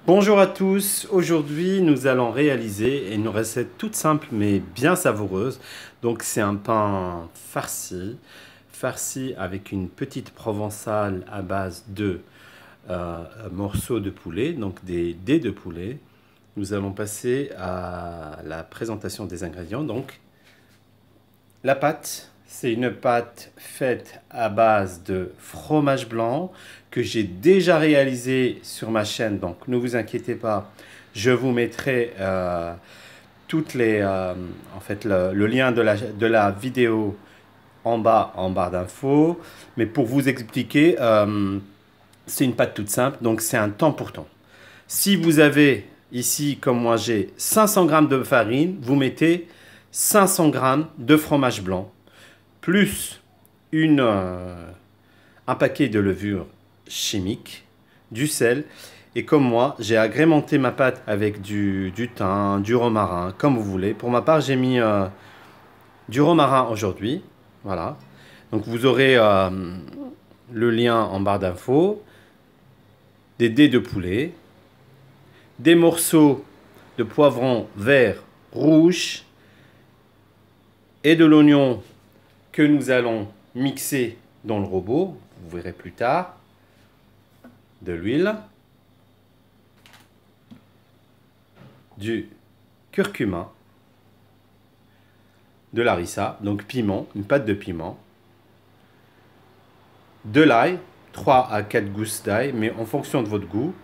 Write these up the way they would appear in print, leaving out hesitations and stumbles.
Bonjour à tous, aujourd'hui nous allons réaliser une recette toute simple mais bien savoureuse. Donc c'est un pain farci avec une petite provençale à base de morceaux de poulet, donc des dés de poulet. Nous allons passer à la présentation des ingrédients. Donc la pâte, c'est une pâte faite à base de fromage blanc que j'ai déjà réalisé sur ma chaîne, donc ne vous inquiétez pas, je vous mettrai le lien de la vidéo en barre d'infos. Mais pour vous expliquer, c'est une pâte toute simple, donc c'est un temps pour temps. Si vous avez ici, comme moi j'ai 500 g de farine, vous mettez 500 g de fromage blanc, plus un paquet de levure chimique, du sel, et comme moi, j'ai agrémenté ma pâte avec du thym, du romarin, comme vous voulez. Pour ma part, j'ai mis du romarin aujourd'hui, voilà. Donc vous aurez le lien en barre d'infos, des dés de poulet, des morceaux de poivron vert, rouge, et de l'oignon que nous allons mixer dans le robot, vous verrez plus tard, de l'huile, du curcuma, de l'harissa, donc piment, une pâte de piment, de l'ail, 3 à 4 gousses d'ail, mais en fonction de votre goût,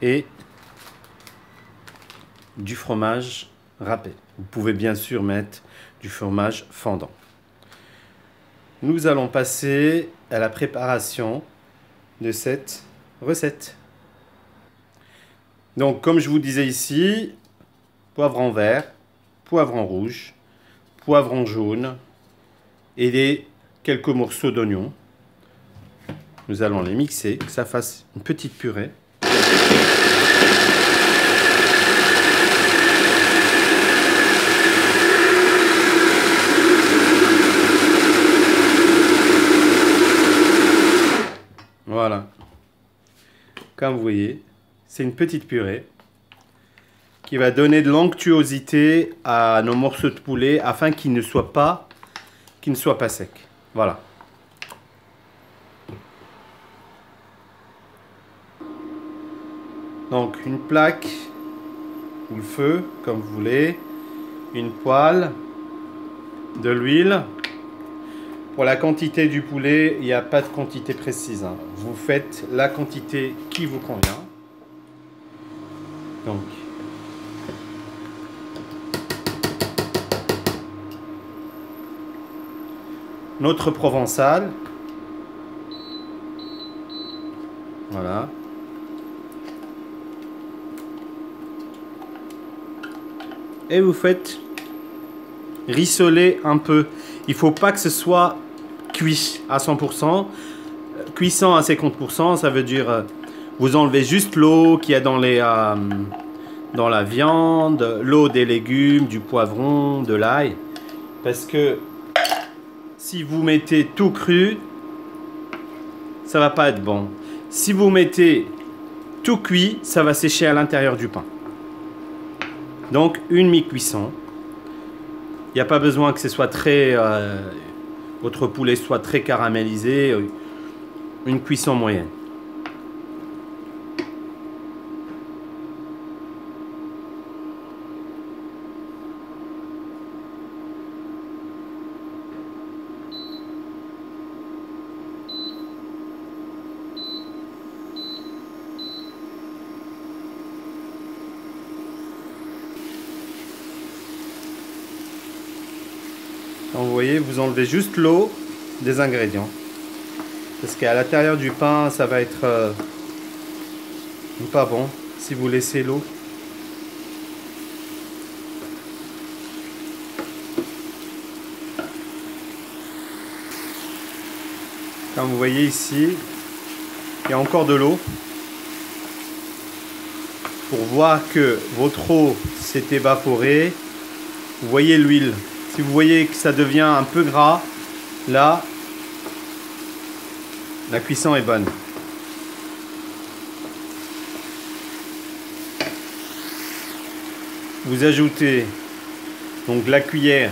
et du fromage râpé. Vous pouvez bien sûr mettre du fromage fondant. Nous allons passer à la préparation de cette recette. Donc comme je vous disais ici, poivron vert, poivron rouge, poivron jaune et quelques morceaux d'oignon. Nous allons les mixer, que ça fasse une petite purée. Voilà, comme vous voyez, c'est une petite purée qui va donner de l'onctuosité à nos morceaux de poulet afin qu'ils ne soient pas secs. Voilà. Donc une plaque ou le feu, comme vous voulez, une poêle, de l'huile. Pour la quantité du poulet, il n'y a pas de quantité précise. Vous faites la quantité qui vous convient. Donc, notre provençale. Voilà. Et vous faites rissoler un peu. Il ne faut pas que ce soit cuit à 100%. Cuisson à 50%, ça veut dire vous enlevez juste l'eau qu'il y a dans la viande, l'eau des légumes, du poivron, de l'ail. Parce que si vous mettez tout cru, ça va pas être bon. Si vous mettez tout cuit, ça va sécher à l'intérieur du pain. Donc une mi-cuisson. Il n'y a pas besoin que ce soit votre poulet soit très caramélisé. Une cuisson moyenne. Donc vous voyez, vous enlevez juste l'eau des ingrédients. Parce qu'à l'intérieur du pain, ça va être pas bon si vous laissez l'eau. Comme vous voyez ici, il y a encore de l'eau. Pour voir que votre eau s'est évaporée, vous voyez l'huile. Si vous voyez que ça devient un peu gras, là, la cuisson est bonne. vous ajoutez donc la cuillère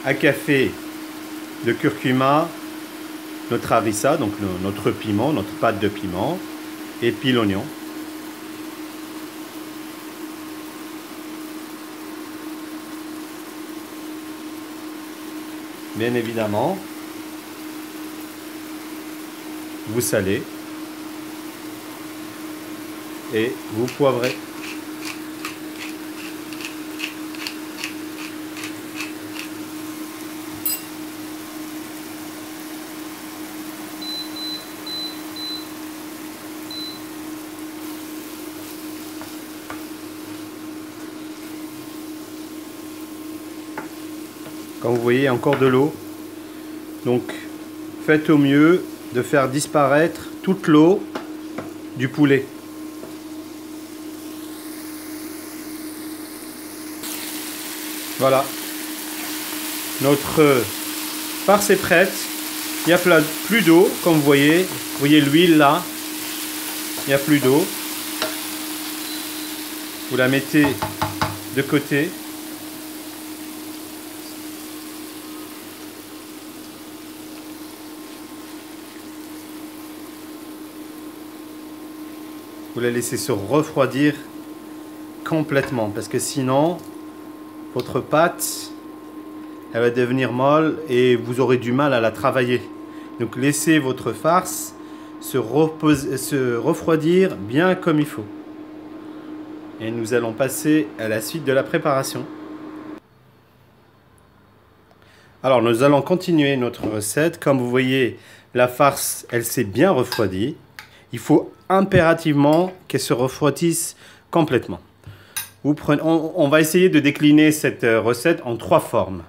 à café de curcuma, notre harissa, donc notre piment, notre pâte de piment, et puis l'oignon. Bien évidemment, vous salez et vous poivrez. Comme vous voyez, encore de l'eau. Donc, faites au mieux de faire disparaître toute l'eau du poulet. Voilà. Notre farce est prête. Il n'y a plus d'eau, comme vous voyez. Vous voyez l'huile là. Il n'y a plus d'eau. Vous la mettez de côté. Vous la laissez se refroidir complètement parce que sinon votre pâte elle va devenir molle et vous aurez du mal à la travailler. Donc laissez votre farce se refroidir bien comme il faut. Et nous allons passer à la suite de la préparation. Alors nous allons continuer notre recette. Comme vous voyez, la farce elle s'est bien refroidie. Il faut impérativement qu'elle se refroidisse complètement. On va essayer de décliner cette recette en 3 formes.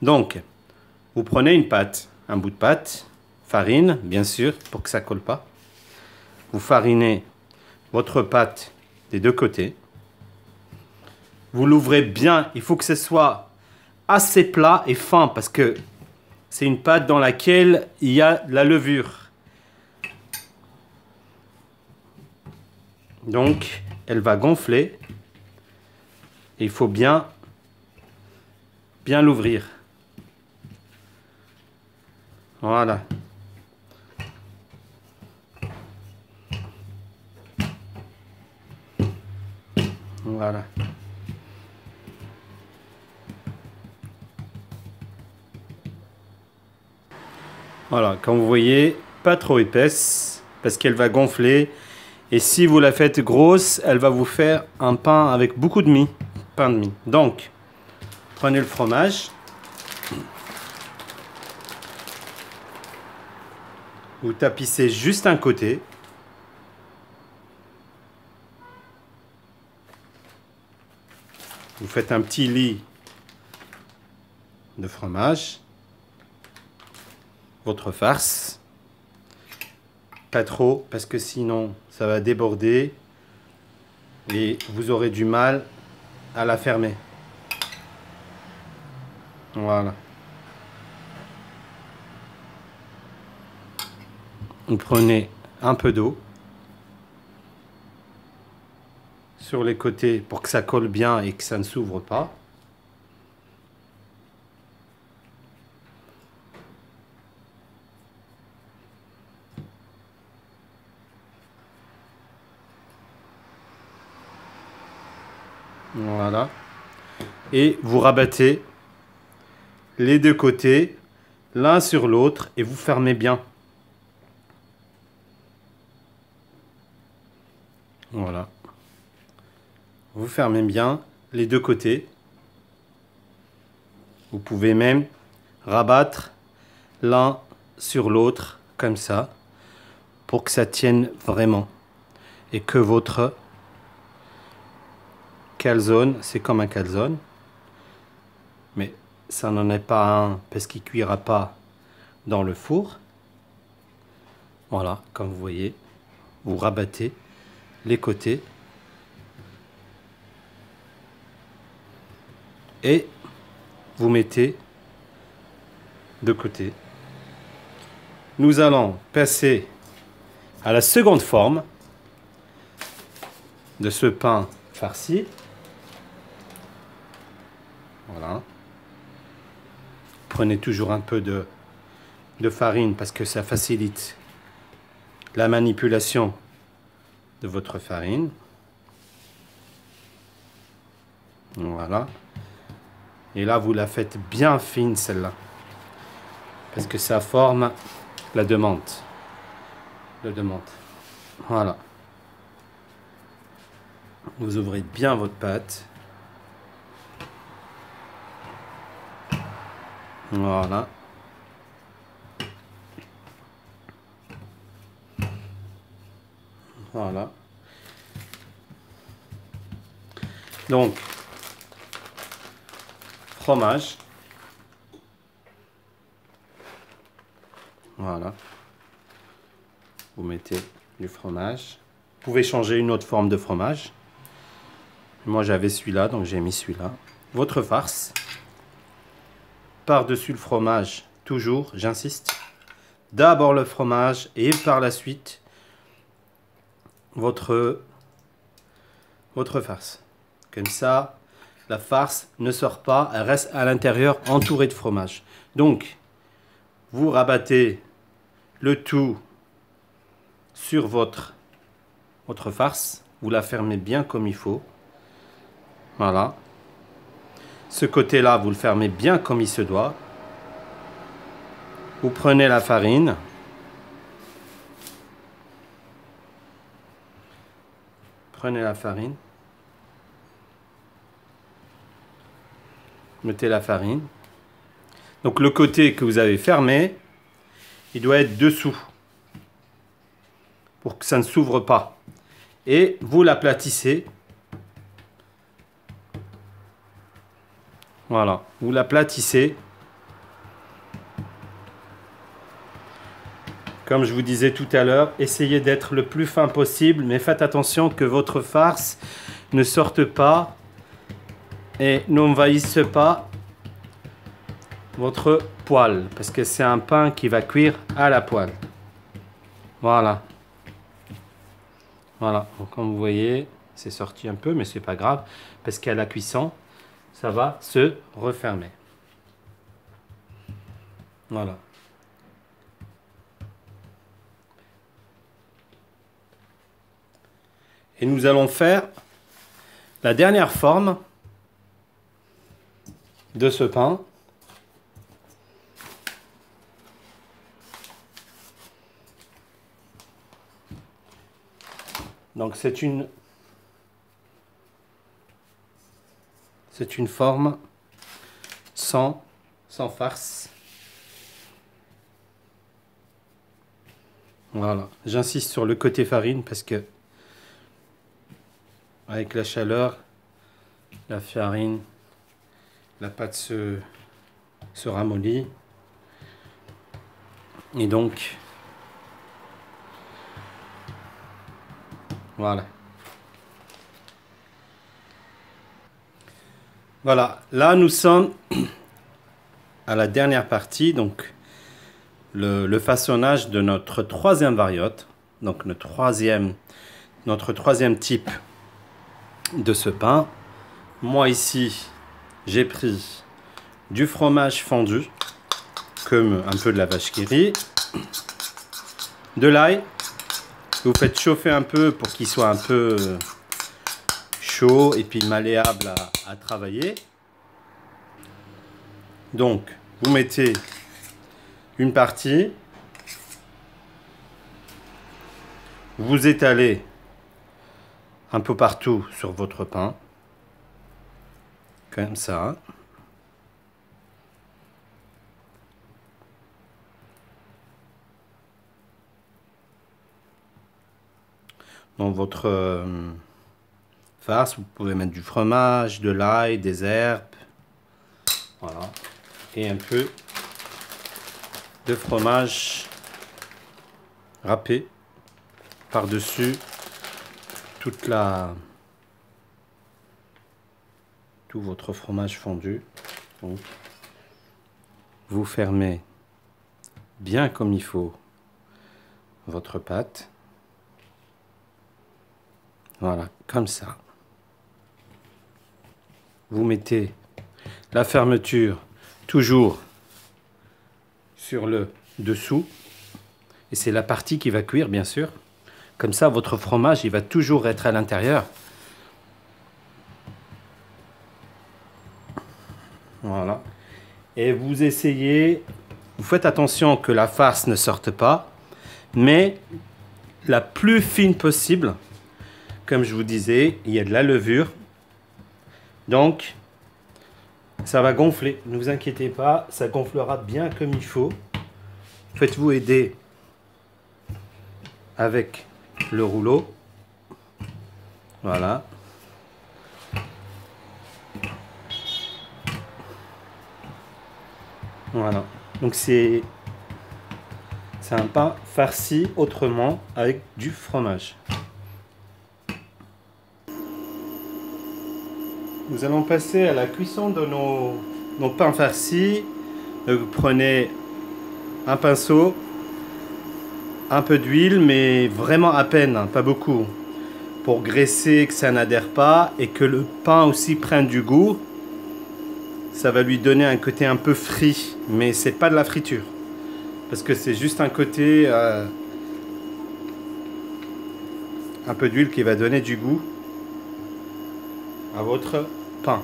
Donc, vous prenez une pâte, un bout de pâte, farine, bien sûr, pour que ça ne colle pas. Vous farinez votre pâte des 2 côtés. Vous l'ouvrez bien, il faut que ce soit assez plat et fin parce que c'est une pâte dans laquelle il y a de la levure. Donc, elle va gonfler. Et il faut bien l'ouvrir. Voilà. Voilà. Voilà, comme vous voyez, pas trop épaisse parce qu'elle va gonfler. Et si vous la faites grosse, elle va vous faire un pain avec beaucoup de mie. Pain de mie. Donc, prenez le fromage. Vous tapissez juste un côté. Vous faites un petit lit de fromage. Votre farce. Pas trop, parce que sinon ça va déborder et vous aurez du mal à la fermer. Voilà. Vous prenez un peu d'eau sur les côtés pour que ça colle bien et que ça ne s'ouvre pas. Voilà. Et vous rabattez les 2 côtés l'un sur l'autre et vous fermez bien. Voilà. Vous fermez bien les 2 côtés. Vous pouvez même rabattre l'un sur l'autre comme ça pour que ça tienne vraiment et que votre calzone, c'est comme un calzone, mais ça n'en est pas un parce qu'il ne cuira pas dans le four. Voilà, comme vous voyez, vous rabattez les côtés et vous mettez de côté. Nous allons passer à la seconde forme de ce pain farci. Voilà. Prenez toujours un peu de farine parce que ça facilite la manipulation de votre farine. Voilà. Et là, vous la faites bien fine, celle-là. Parce que ça forme la demande. Voilà. Vous ouvrez bien votre pâte. Voilà. Voilà. Donc, fromage. Voilà. Vous mettez du fromage. Vous pouvez changer une autre forme de fromage. Moi, j'avais celui-là, donc j'ai mis celui-là. Votre farce. Par-dessus le fromage, toujours, j'insiste. D'abord le fromage et par la suite, votre farce. Comme ça, la farce ne sort pas, elle reste à l'intérieur entourée de fromage. Donc, vous rabattez le tout sur votre farce. Vous la fermez bien comme il faut. Voilà. Ce côté-là, vous le fermez bien comme il se doit. Vous prenez la farine. Prenez la farine. Mettez la farine. Donc le côté que vous avez fermé, il doit être dessous. Pour que ça ne s'ouvre pas. Et vous l'aplatissez. Voilà, vous l'aplatissez. Comme je vous disais tout à l'heure, essayez d'être le plus fin possible, mais faites attention que votre farce ne sorte pas et n'envahisse pas votre poêle, parce que c'est un pain qui va cuire à la poêle. Voilà. Voilà, donc comme vous voyez, c'est sorti un peu, mais c'est pas grave, parce qu'à la cuisson, ça va se refermer. Voilà. Et nous allons faire la dernière forme de ce pain. Donc c'est une forme sans farce. Voilà, j'insiste sur le côté farine parce que avec la chaleur, la farine, la pâte se ramollit. Et donc, voilà. Voilà, là nous sommes à la dernière partie, donc le façonnage de notre troisième variote, donc notre troisième type de ce pain. Moi ici, j'ai pris du fromage fondu, comme un peu de la vache qui rit, de l'ail. Vous faites chauffer un peu pour qu'il soit un peu chaud et puis malléable à travailler. Donc, vous mettez une partie, vous étalez un peu partout sur votre pain, comme ça. Dans votre farce, vous pouvez mettre du fromage, de l'ail, des herbes, voilà, et un peu de fromage râpé par-dessus tout votre fromage fondu. Donc, vous fermez bien comme il faut votre pâte. Voilà, comme ça. Vous mettez la fermeture toujours sur le dessous. Et c'est la partie qui va cuire, bien sûr. Comme ça, votre fromage, il va toujours être à l'intérieur. Voilà. Et vous essayez, vous faites attention que la farce ne sorte pas, mais la plus fine possible. Comme je vous disais, il y a de la levure. Donc, ça va gonfler. Ne vous inquiétez pas, ça gonflera bien comme il faut. Faites-vous aider avec le rouleau. Voilà. Voilà. Donc c'est un pain farci autrement avec du fromage. Nous allons passer à la cuisson de nos pains farcis. Donc vous prenez un pinceau, un peu d'huile, mais vraiment à peine, hein, pas beaucoup, pour graisser, que ça n'adhère pas et que le pain aussi prenne du goût. Ça va lui donner un côté un peu frit, mais c'est pas de la friture, parce que c'est juste un côté un peu d'huile qui va donner du goût à votre pain.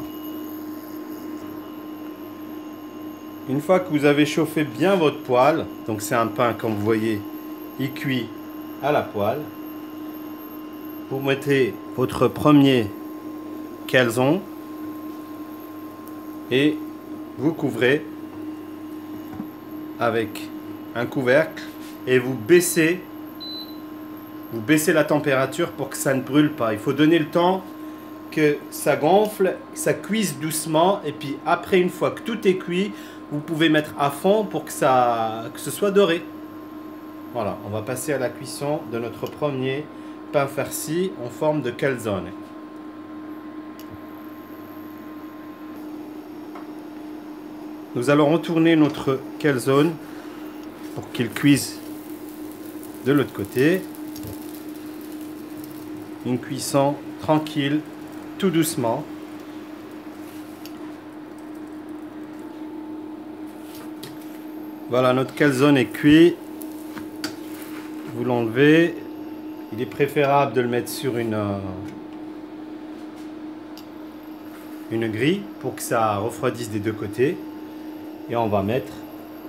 Une fois que vous avez chauffé bien votre poêle, donc c'est un pain comme vous voyez, il cuit à la poêle. Vous mettez votre premier calzone et vous couvrez avec un couvercle et vous baissez la température pour que ça ne brûle pas. Il faut donner le temps que ça gonfle, ça cuise doucement, et puis après, une fois que tout est cuit, vous pouvez mettre à fond pour que ce soit doré. Voilà, on va passer à la cuisson de notre premier pain farci en forme de calzone. Nous allons retourner notre calzone pour qu'il cuise de l'autre côté. Une cuisson tranquille, tout doucement. Voilà, notre calzone est cuit. Vous l'enlevez. Il est préférable de le mettre sur une grille pour que ça refroidisse des deux côtés. Et on va mettre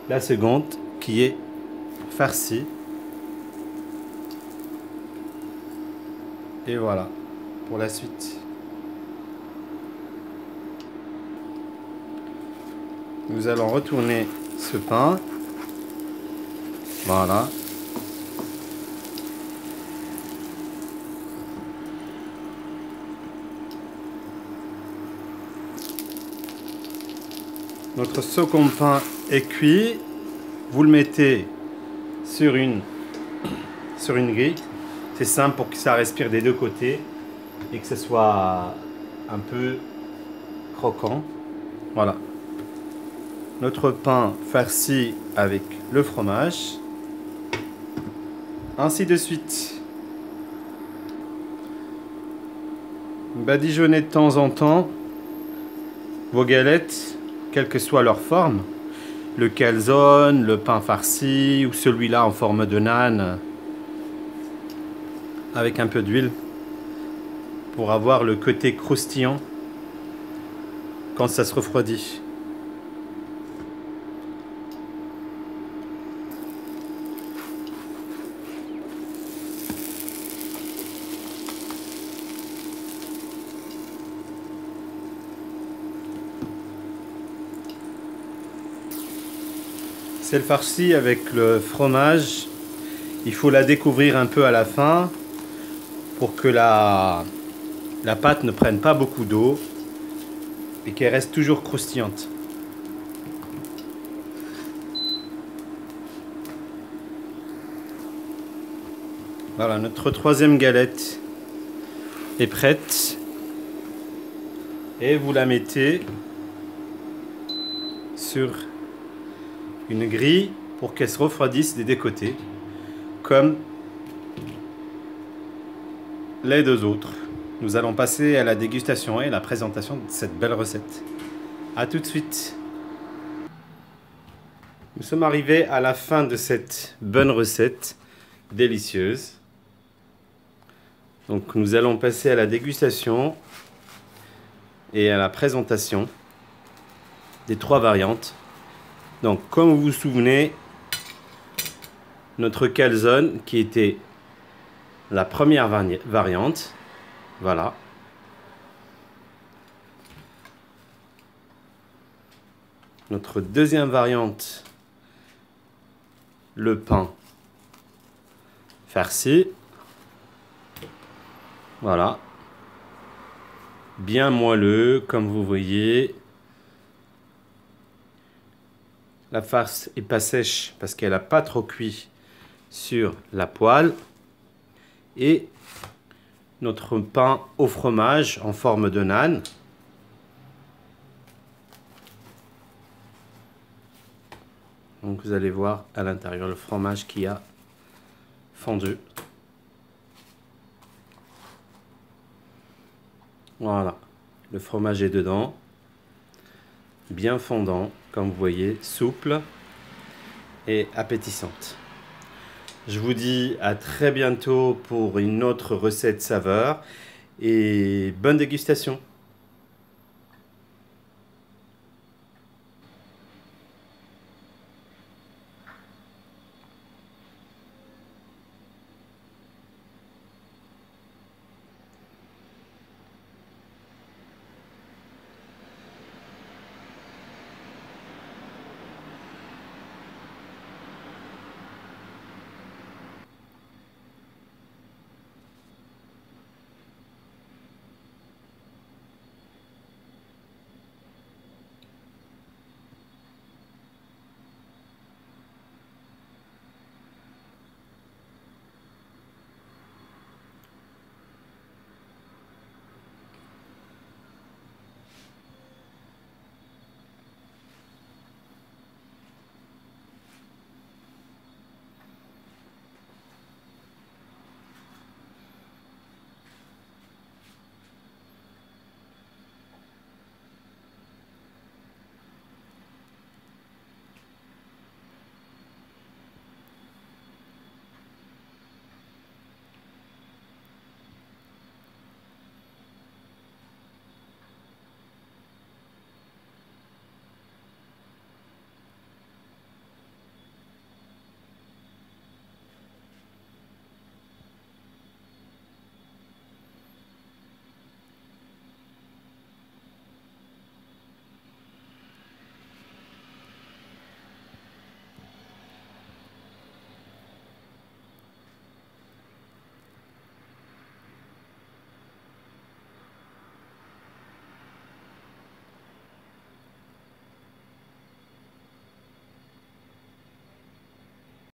la seconde qui est farcie. Et voilà pour la suite. Nous allons retourner ce pain. Voilà. Notre second pain est cuit. Vous le mettez sur une grille. C'est simple pour que ça respire des deux côtés et que ce soit un peu croquant. Voilà. Notre pain farci avec le fromage. Ainsi de suite. Badigeonnez de temps en temps vos galettes, quelle que soit leur forme. Le calzone, le pain farci ou celui-là en forme de naan avec un peu d'huile pour avoir le côté croustillant quand ça se refroidit. C'est le farci avec le fromage. Il faut la découvrir un peu à la fin pour que la pâte ne prenne pas beaucoup d'eau et qu'elle reste toujours croustillante. Voilà, notre troisième galette est prête. Et vous la mettez sur une grille pour qu'elle se refroidisse des deux côtés, comme les deux autres. Nous allons passer à la dégustation et à la présentation de cette belle recette. À tout de suite. Nous sommes arrivés à la fin de cette bonne recette délicieuse. Donc nous allons passer à la dégustation et à la présentation des 3 variantes. Donc comme vous vous souvenez, notre calzone qui était la première variante, voilà. Notre deuxième variante, le pain farci, voilà, bien moelleux comme vous voyez. La farce est pas sèche parce qu'elle n'a pas trop cuit sur la poêle. Et notre pain au fromage en forme de naan. Donc vous allez voir à l'intérieur le fromage qui a fondu. Voilà, le fromage est dedans, bien fondant, comme vous voyez, souple et appétissante. Je vous dis à très bientôt pour une autre recette saveur et bonne dégustation.